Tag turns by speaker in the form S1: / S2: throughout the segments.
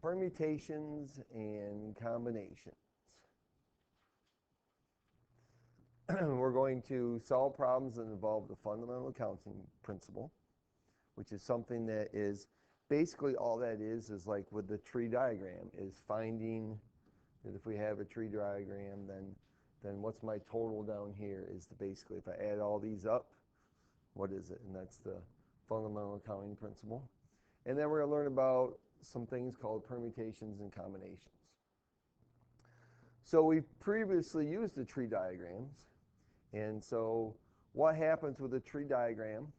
S1: permutations and combinations. We're going to solve problems that involve the fundamental accounting principle, which is something that is basically all that is like with the tree diagram, is finding that if we have a tree diagram, then what's my total down here is basically, if I add all these up, what is it? And that's the fundamental accounting principle. And then we're going to learn about some things called permutations and combinations. So we previously used the tree diagrams. And so what happens with a tree diagram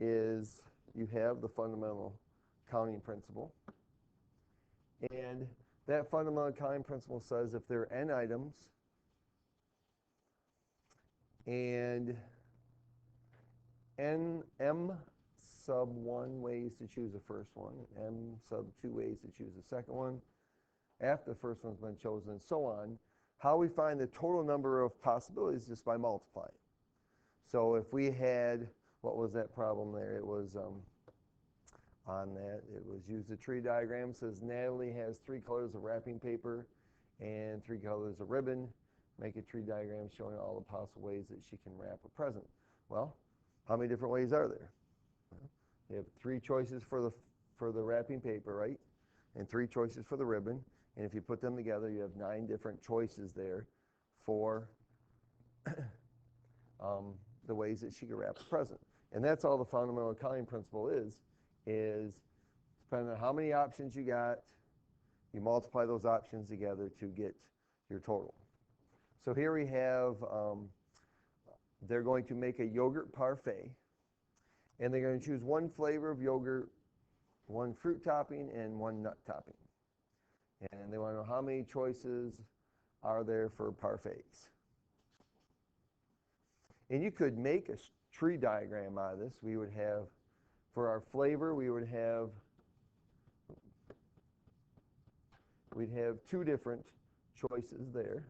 S1: is you have the fundamental accounting principle. And that fundamental accounting principle says if there are n items and m sub 1 ways to choose the first one, m sub 2 ways to choose the second one, after the first one's been chosen, and so on, how we find the total number of possibilities just by multiplying. So if we had, what was that problem there? It was on that, it was use the tree diagram. It says Natalie has 3 colors of wrapping paper and 3 colors of ribbon. Make a tree diagram showing all the possible ways that she can wrap a present. Well, how many different ways are there? You have 3 choices for the wrapping paper, right? And 3 choices for the ribbon. And if you put them together, you have 9 different choices there for the ways that she can wrap a present. And that's all the fundamental accounting principle is depending on how many options you got, you multiply those options together to get your total. So here we have, they're going to make a yogurt parfait, and they're going to choose 1 flavor of yogurt, 1 fruit topping, and 1 nut topping. And they want to know how many choices are there for parfaits. And you could make a tree diagram out of this. We would have, for our flavor, we'd have 2 different choices there.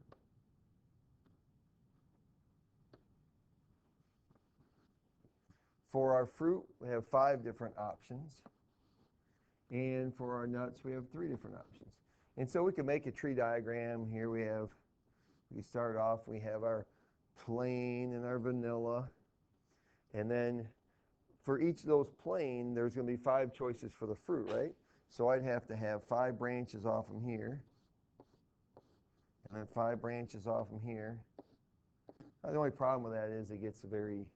S1: For our fruit, we have 5 different options. And for our nuts, we have 3 different options. And so we can make a tree diagram. Here we start off, we have our plain and our vanilla. And then for each of those plain, there's going to be 5 choices for the fruit, right? So I'd have to have 5 branches off from here. And then 5 branches off from here. Now, the only problem with that is it gets very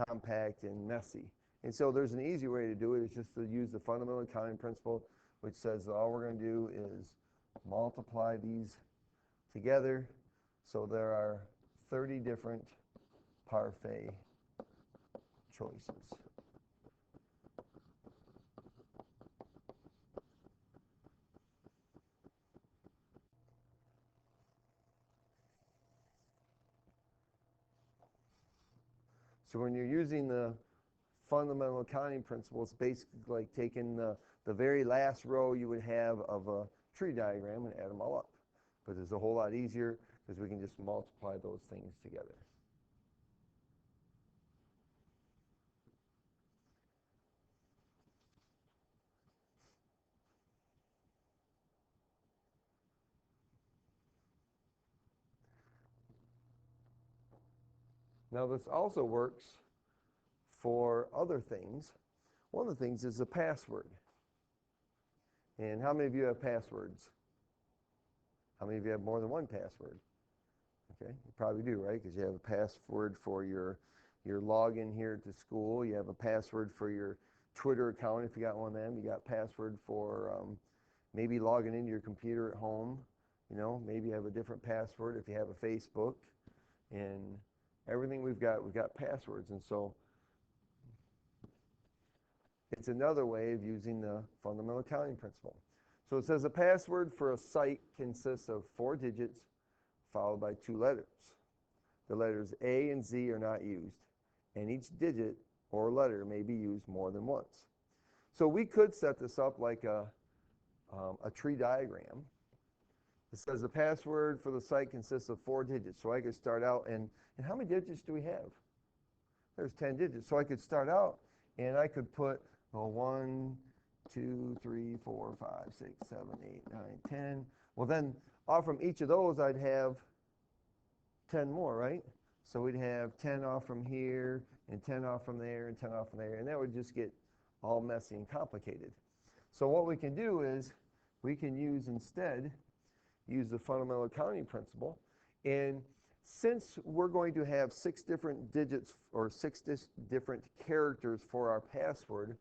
S1: compact and messy. And so there's an easy way to do it. It's just to use the fundamental accounting principle, which says that all we're going to do is multiply these together. So there are 30 different parfait choices. So when you're using the fundamental accounting principle, it's basically like taking the very last row you would have of a tree diagram and add them all up. But it's a whole lot easier because we can just multiply those things together. Now this also works for other things. One of the things is a password. And how many of you have passwords? How many of you have more than 1 password? Okay, you probably do, right? Because you have a password for your login here to school. You have a password for your Twitter account if you got one of them. You got password for maybe logging into your computer at home. You know, maybe you have a different password if you have a Facebook. And everything we've got passwords. And so it's another way of using the fundamental accounting principle. So it says a password for a site consists of 4 digits followed by 2 letters. The letters A and Z are not used, and each digit or letter may be used more than once. So we could set this up like a tree diagram. It says the password for the site consists of 4 digits. So I could start out, and how many digits do we have? There's 10 digits. So I could start out, and I could put 1, 2, 3, 4, 5, 6, 7, 8, 9, 10. Well, then off from each of those, I'd have 10 more, right? So we'd have 10 off from here, and 10 off from there, and 10 off from there, and that would just get all messy and complicated. So what we can do is we can use the fundamental accounting principle, and since we're going to have 6 different digits or 6 different characters for our password,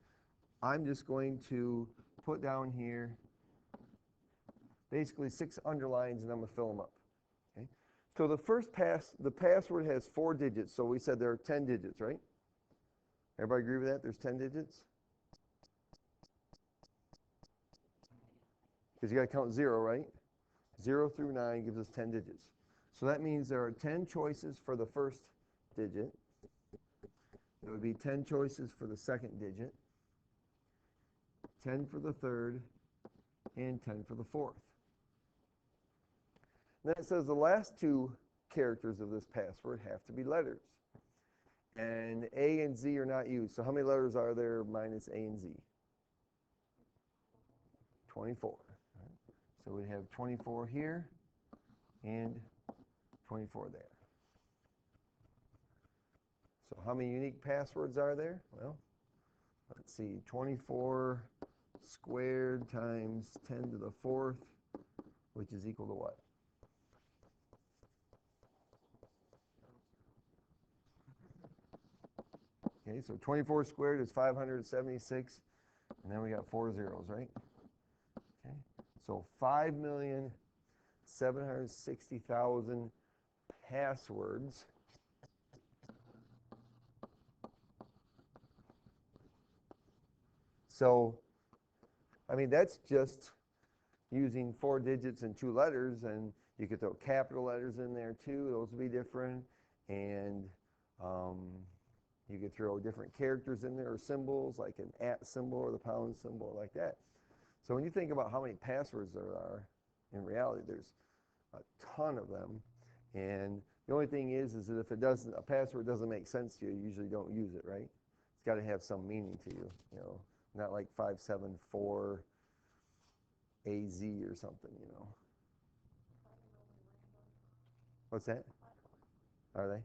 S1: I'm just going to put down here basically 6 underlines, and I'm going to fill them up. Okay? So the password has 4 digits, so we said there are 10 digits, right? Everybody agree with that? There's 10 digits? Because you got to count 0, right? 0 through 9 gives us 10 digits. So that means there are 10 choices for the first digit. There would be 10 choices for the second digit, 10 for the third, and 10 for the fourth. Then it says the last 2 characters of this password have to be letters. And A and Z are not used. So how many letters are there minus A and Z? 24. Right? So we have 24 here and 24 there. So how many unique passwords are there? Well, let's see, 24 squared times 10 to the 4th, which is equal to what? Okay, so 24 squared is 576, and then we got 4 zeros, right? Okay, so 5,760,000 passwords. So, I mean, that's just using 4 digits and 2 letters, and you could throw capital letters in there too. Those would be different, and you could throw different characters in there or symbols, like an @ symbol or the pound symbol, like that. So when you think about how many passwords there are, in reality, there's a ton of them. And the only thing is that if a password doesn't make sense to you, you usually don't use it, right? It's got to have some meaning to you, not like 574 AZ or something, What's that? Are they?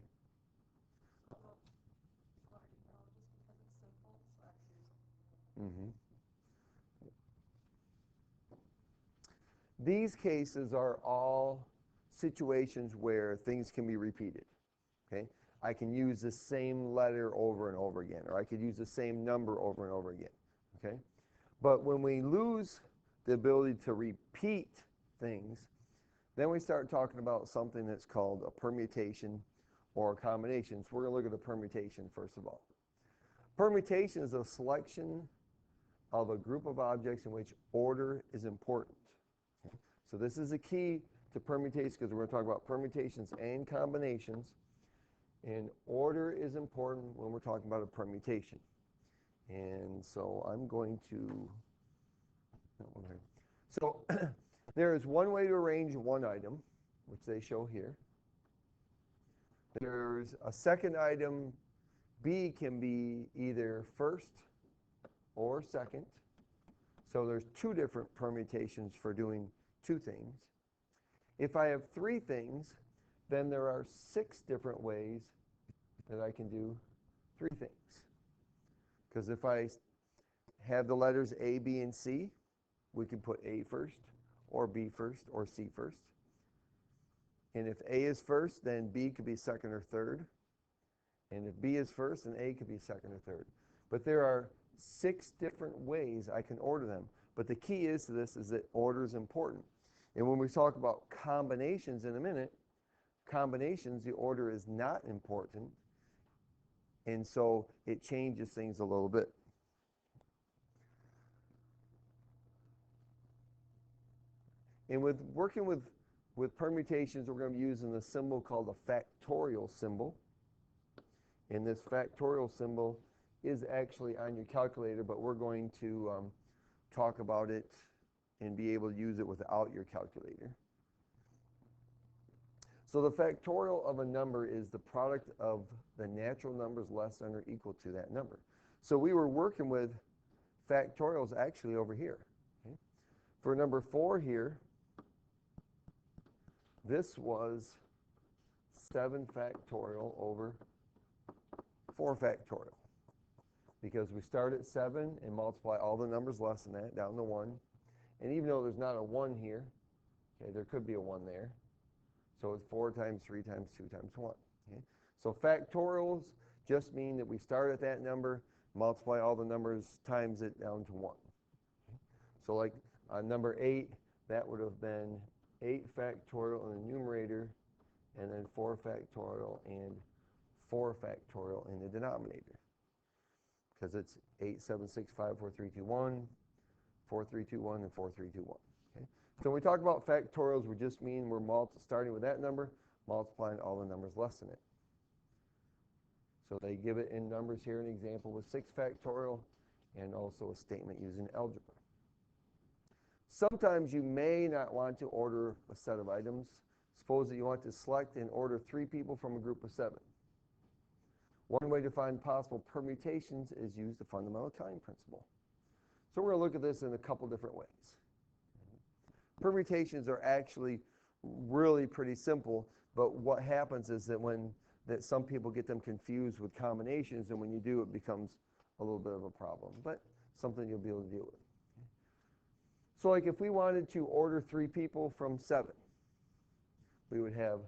S1: Mm-hmm. These cases are all situations where things can be repeated. Okay? I can use the same letter over and over again, or I could use the same number over and over again. Okay? But when we lose the ability to repeat things, then we start talking about something that's called a permutation or a combination. So we're going to look at the permutation first of all. Permutation is a selection of a group of objects in which order is important. So this is a key to permutations, because we're going to talk about permutations and combinations. And order is important when we're talking about a permutation. And so I'm going to, so there is one way to arrange one item, which they show here. There's a second item. B can be either first or second. So there's 2 different permutations for doing 2 things. If I have 3 things, then there are 6 different ways that I can do 3 things. Because if I have the letters A, B, and C, we can put A first, or B first, or C first. And if A is first, then B could be second or third. And if B is first, then A could be second or third. But there are 6 different ways I can order them. But the key to this is that order is important. And when we talk about combinations in a minute, combinations, the order is not important. And so it changes things a little bit. And with working with permutations, we're going to be using the symbol called a factorial symbol. And this factorial symbol is actually on your calculator, but we're going to talk about it and be able to use it without your calculator. So the factorial of a number is the product of the natural numbers less than or equal to that number. So we were working with factorial is actually over here. Okay? For number 4 here, this was 7 factorial over 4 factorial. Because we start at 7 and multiply all the numbers less than that down to 1. And even though there's not a 1 here, okay, there could be a 1 there. So it's 4 times 3 times 2 times 1. Okay? So factorials just mean that we start at that number, multiply all the numbers, times it down to 1. Okay? So like on number 8, that would have been 8 factorial in the numerator, and then 4 factorial and 4 factorial in the denominator. Because it's 8, 7, 6, 5, 4, 3, 2, 1, 4, 3, 2, 1, and 4, 3, 2, 1. Okay? So when we talk about factorials, we just mean we're starting with that number, multiplying all the numbers less than it. So they give it in numbers here, an example with 6 factorial, and also a statement using algebra. Sometimes you may not want to order a set of items. Suppose that you want to select and order 3 people from a group of 7. One way to find possible permutations is use the fundamental time principle. So we're going to look at this in a couple different ways. Permutations are actually really pretty simple, but what happens is that some people get them confused with combinations, and when you do, it becomes a little bit of a problem, but something you'll be able to deal with. So like if we wanted to order 3 people from 7, we would have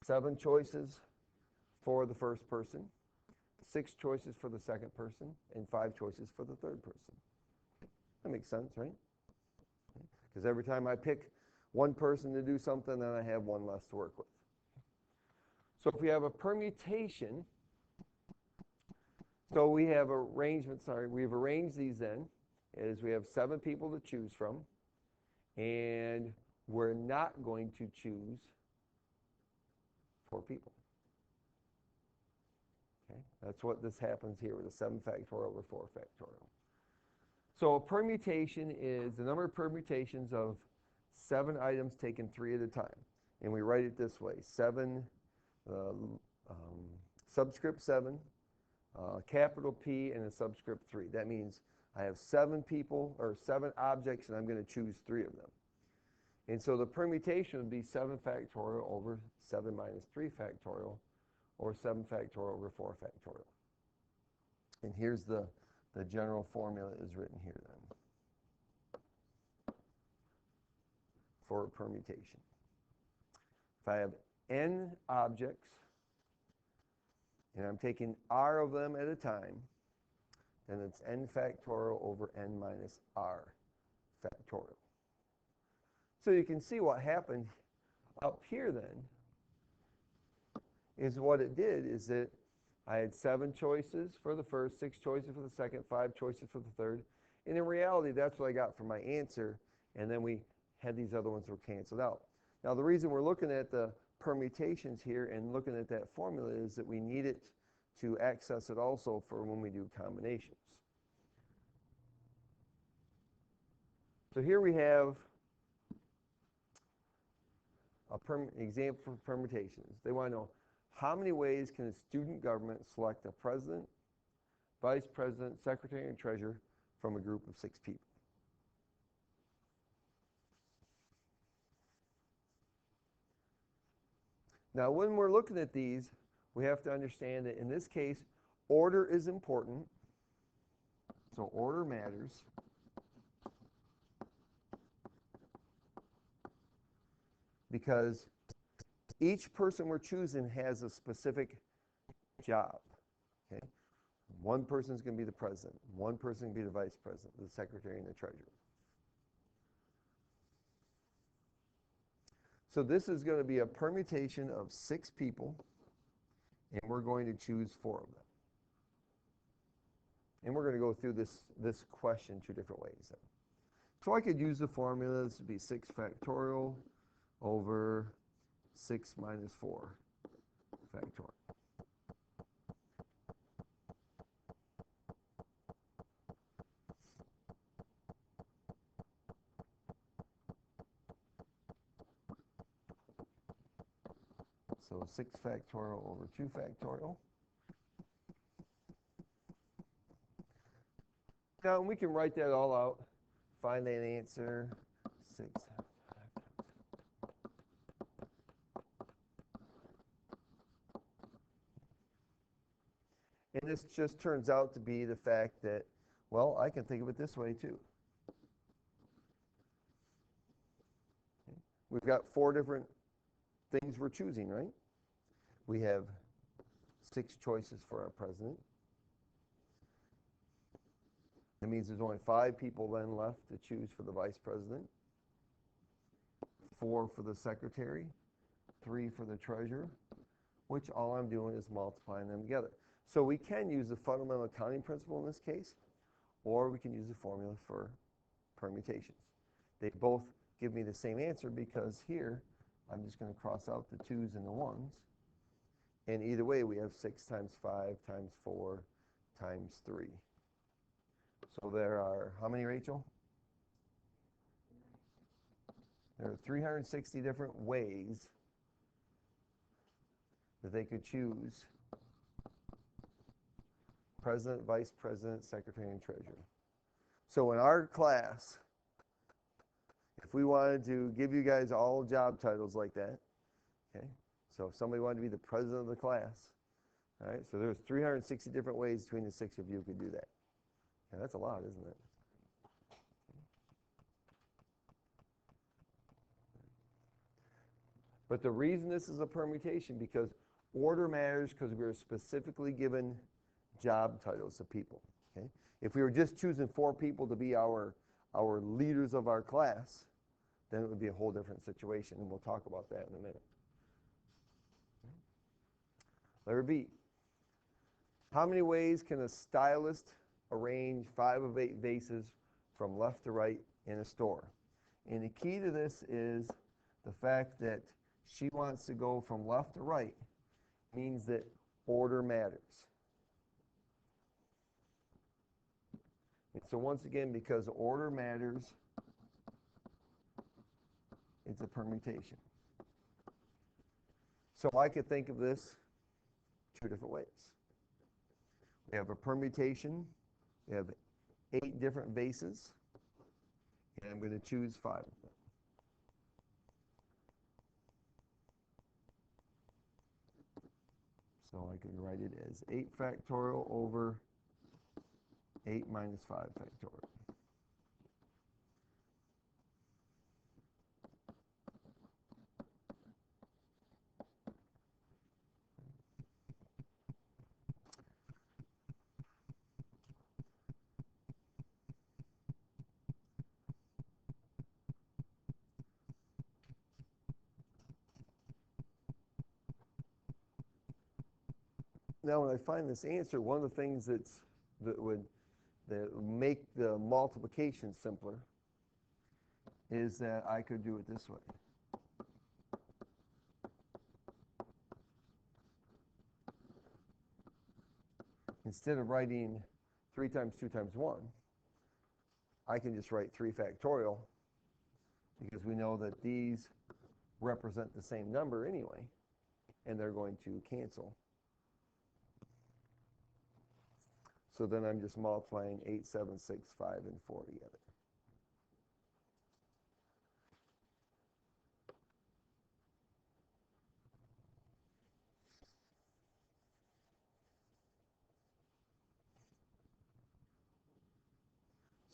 S1: 7 choices for the first person, 6 choices for the second person, and 5 choices for the third person. That makes sense, right? Because every time I pick one person to do something, then I have one less to work with. So if we have a permutation, so we have we've arranged these then, is we have 7 people to choose from, and we're not going to choose 4 people. Okay? That's what this happens here with a 7 factorial over 4 factorial. So a permutation is the number of permutations of 7 items taken 3 at a time. And we write it this way, 7, subscript 7, capital P, and a subscript 3. That means I have 7 people, or 7 objects, and I'm going to choose 3 of them. And so the permutation would be 7 factorial over 7 minus 3 factorial, or 7 factorial over 4 factorial. And here's the general formula is written here then for a permutation. If I have n objects, and I'm taking r of them at a time, then it's n factorial over n minus r factorial. So you can see what happened up here then is what it did is that I had 7 choices for the first, 6 choices for the second, 5 choices for the third. And in reality, that's what I got for my answer. And then we had these other ones that were canceled out. Now, the reason we're looking at the permutations here and looking at that formula is that we need it to access it also for when we do combinations. So here we have an example for permutations. They want to know how many ways can a student government select a president, vice president, secretary, and treasurer from a group of 6 people. Now, when we're looking at these, we have to understand that in this case, order is important. So order matters. Because each person we're choosing has a specific job. Okay? One person's going to be the president. One person can be the vice president, the secretary, and the treasurer. So this is going to be a permutation of 6 people, and we're going to choose 4 of them. And we're going to go through this question 2 different ways. So I could use the formula. This would be 6 factorial over 6 minus 4 factorial. So 6 factorial over 2 factorial. Now, we can write that all out, find that answer, 6. And this just turns out to be the fact that, well, I can think of it this way too. Okay. We've got 4 different things we're choosing, right? We have 6 choices for our president. That means there's only 5 people then left to choose for the vice president, 4 for the secretary, 3 for the treasurer, which all I'm doing is multiplying them together. So we can use the fundamental accounting principle in this case, or we can use the formula for permutations. They both give me the same answer because here I'm just going to cross out the 2's and the 1's. And either way, we have 6 times 5 times 4 times 3. So there are, how many, Rachel? There are 360 different ways that they could choose president, vice president, secretary, and treasurer. So in our class, if we wanted to give you guys all job titles like that, okay, so if somebody wanted to be the president of the class, all right, so there's 360 different ways between the 6 of you could do that. Yeah, that's a lot, isn't it? But the reason this is a permutation, because order matters because we're specifically given job titles to people. Okay? If we were just choosing 4 people to be our leaders of our class, then it would be a whole different situation, and we'll talk about that in a minute. Letter B. How many ways can a stylist arrange 5 of 8 vases from left to right in a store? And the key to this is the fact that she wants to go from left to right, means that order matters. And so once again, because order matters, it's a permutation. So I could think of this 2 different ways. We have a permutation. We have 8 different vases, and I'm going to choose 5 of them. So I can write it as 8 factorial over 8 minus 5 factorial. Now, when I find this answer, one of the things that would make the multiplication simpler is that I could do it this way. Instead of writing 3 times 2 times 1, I can just write 3 factorial, because we know that these represent the same number anyway, and they're going to cancel. So then I'm just multiplying 8, 7, 6, 5, and 4 together.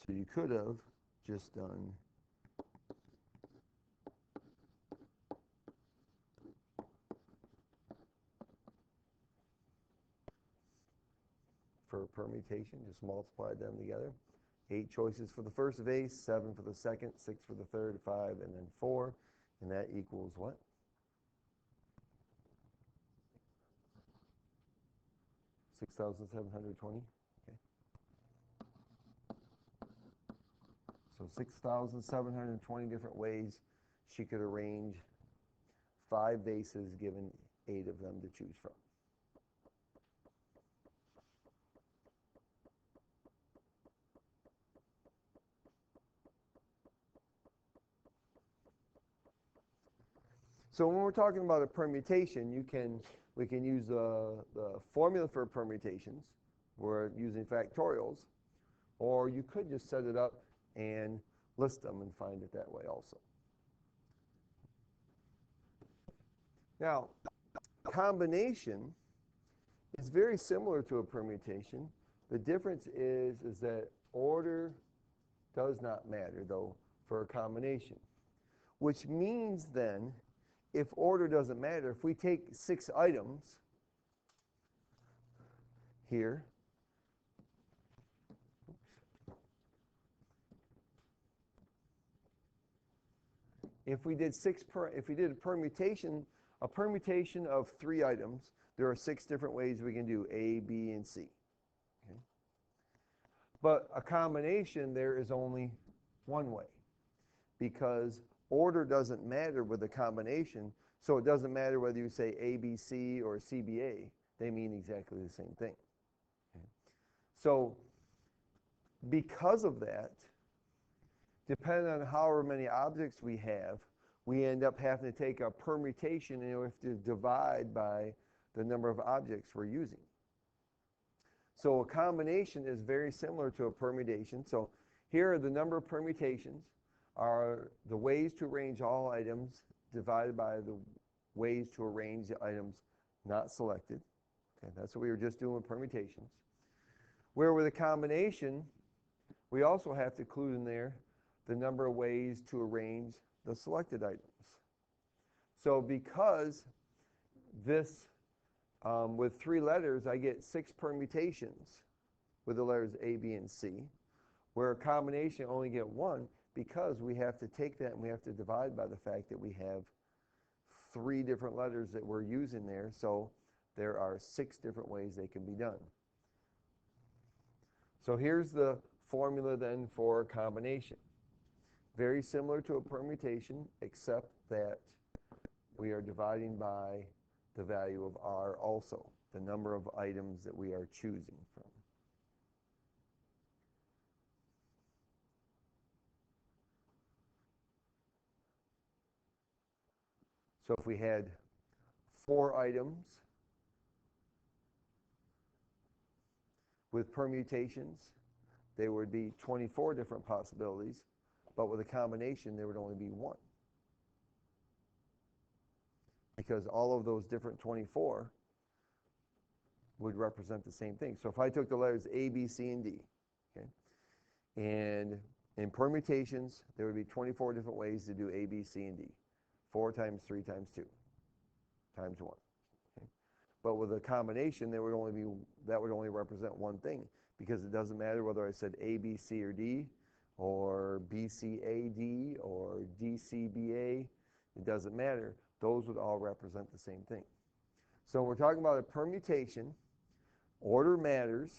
S1: So you could have just done for permutation, just multiply them together. 8 choices for the first vase, 7 for the second, 6 for the third, 5, and then 4. And that equals what? 6,720. Okay. So 6,720 different ways she could arrange 5 vases, given 8 of them to choose from. So when we're talking about a permutation, we can use the formula for permutations. We're using factorials. or you could just set it up and list them and find it that way also. Now, combination is very similar to a permutation. The difference is that order does not matter, though, for a combination. Which means then, if order doesn't matter, if we take 6 items here, if we did a permutation of 3 items, there are 6 different ways we can do A, B, and C. Okay? But a combination, there is only one way, because order doesn't matter with a combination, so it doesn't matter whether you say ABC or CBA. They mean exactly the same thing. Okay? So because of that, depending on however many objects we have, we end up having to take a permutation and we have to divide by the number of objects we're using. So a combination is very similar to a permutation. So here are the number of permutations, are the ways to arrange all items divided by the ways to arrange the items not selected. Okay, that's what we were just doing with permutations. Where with a combination, we also have to include in there the number of ways to arrange the selected items. So because this, with 3 letters, I get 6 permutations with the letters A, B, and C, where a combination only get 1, because we have to take that and we have to divide by the fact that we have 3 different letters that we're using there, so there are 6 different ways they can be done. So here's the formula then for a combination. Very similar to a permutation, except that we are dividing by the value of R also, the number of items that we are choosing from. So if we had 4 items with permutations, there would be 24 different possibilities, but with a combination, there would only be 1. Because all of those different 24 would represent the same thing. So if I took the letters A, B, C, and D, okay, and in permutations, there would be 24 different ways to do A, B, C, and D. 4 times 3 times 2 times 1. Okay? But with a combination, that would only represent one thing, because it doesn't matter whether I said A, B, C, or D, or B, C, A, D, or D, C, B, A. It doesn't matter. Those would all represent the same thing. So we're talking about a permutation. Order matters.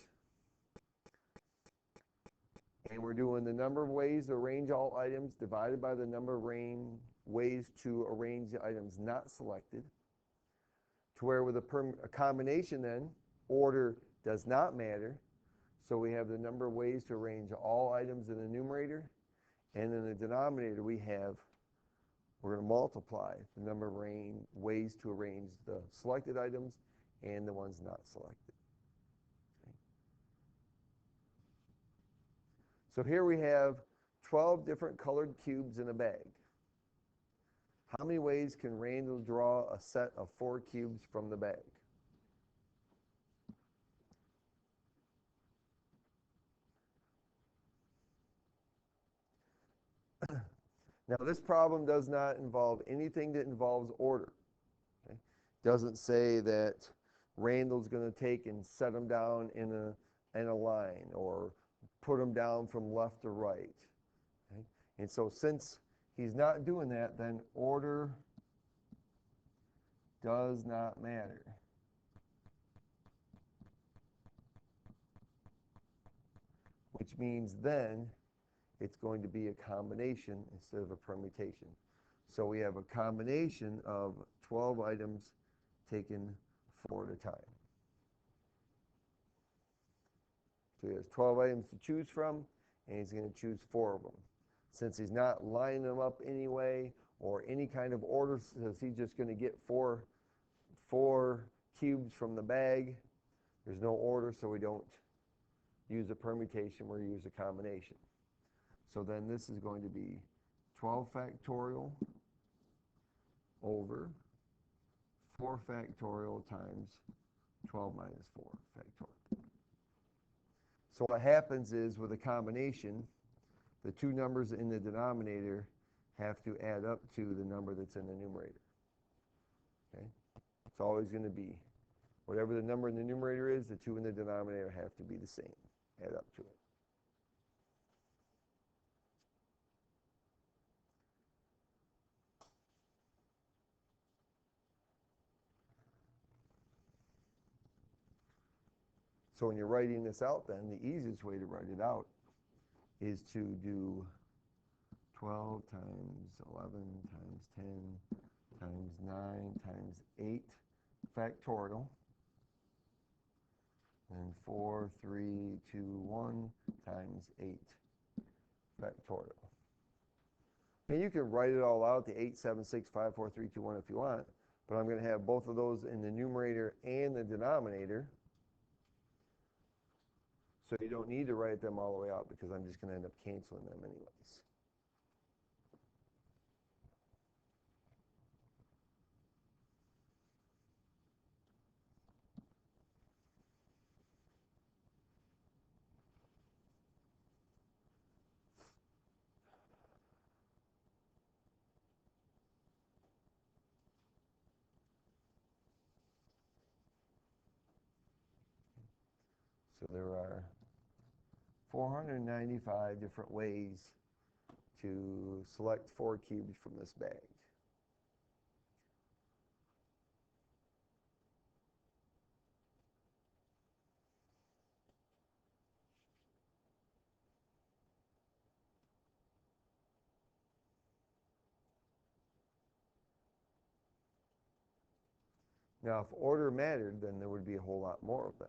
S1: And we're doing the number of ways to arrange all items divided by the number of ways to arrange the items not selected. To where with a combination then, order does not matter. So we have the number of ways to arrange all items in the numerator. And in the denominator, we're going to multiply the number of ways to arrange the selected items and the ones not selected. Okay. So here we have 12 different colored cubes in a bag. How many ways can Randall draw a set of 4 cubes from the bag? Now this problem does not involve anything that involves order. Okay? Doesn't say that Randall's going to take and set them down in a line, or put them down from left to right. Okay? And so since he's not doing that, then order does not matter. Which means then it's going to be a combination instead of a permutation. So we have a combination of 12 items taken 4 at a time. So he has 12 items to choose from, and he's going to choose 4 of them. Since he's not lining them up anyway, or any kind of order, since he's just going to get four cubes from the bag, there's no order, so we don't use a permutation where you use a combination. So then this is going to be 12 factorial over 4 factorial times 12 minus 4 factorial. So what happens is with a combination, the two numbers in the denominator have to add up to the number that's in the numerator. Okay? It's always going to be whatever the number in the numerator is, the two in the denominator have to be the same. Add up to it. So when you're writing this out then, the easiest way to write it out is to do 12 times 11 times 10 times 9 times 8 factorial, and 4, 3, 2, 1 times 8 factorial. And you can write it all out, the 8, 7, 6, 5, 4, 3, 2, 1 if you want, but I'm going to have both of those in the numerator and the denominator, so you don't need to write them all the way out because I'm just going to end up canceling them anyways. So there are 495 different ways to select 4 cubes from this bag. Now, if order mattered, then there would be a whole lot more of them.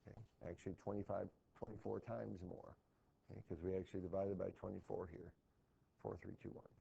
S1: Okay? Actually, 24 times more, because we actually divided by 24 here. 4, 3, 2, 1.